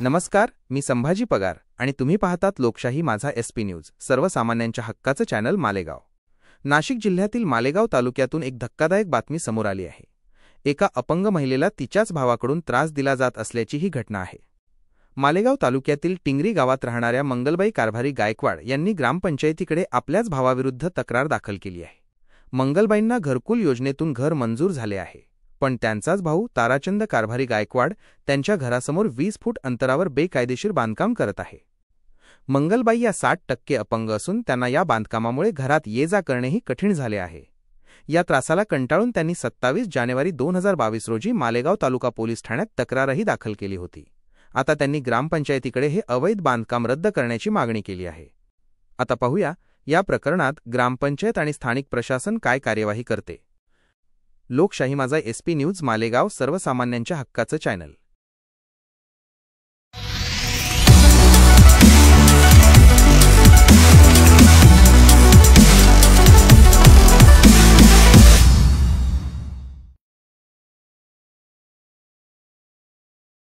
नमस्कार, मी संभाजी पगार आणि तुम्ही पाहतात लोकशाही माझा एसपी न्यूज, सर्वसामान्यांच्या हक्काचं चॅनल मालेगाव। नाशिक जिल्ह्यातील मालेगाव तालुक्यातून एक धक्कादायक बातमी समोर आली आहे। एका अपंग महिलेला तिच्याच भावाकडून त्रास दिला जात असल्याची ही घटना आहे। मालेगाव तालुक्यातील टिंगरी गावात राहणाऱ्या मंगलबाई कारभारी गायकवाड यांनी ग्रामपंचायतीकडे आपल्याच भावाविरुद्ध तक्रार दाखल केली आहे। मंगलबाईंना घरकुल योजनेतून घर मंजूर झाले आहे, पण त्यांचाच भाऊ ताराचंद कारभारी गायकवाड त्यांच्या घरासमोर 20 फूट अंतरावर बेकायदेशीर बांधकाम करत आहे। मंगलबाई या 60% अपंग असून त्यांना या बांधकामामुळे घरात ये-जा करणेही कठीण झाले आहे। या त्रासाला कंटाळून त्यांनी 27 जानेवारी 2022 रोजी मालेगाव तालुका पोलीस ठाण्यात तक्रारही दाखल केली होती। आता त्यांनी ग्रामपंचायतीकडे हे अवैध बांधकाम रद्द करण्याची मागणी केली आहे। आता पाहूया या प्रकरणात ग्रामपंचायत आणि स्थानिक प्रशासन काय कार्यवाही करते। लोकशाही माझा एसपी न्यूज मालेगाव, सर्वसामान्यांच्या हक्काचं चॅनल।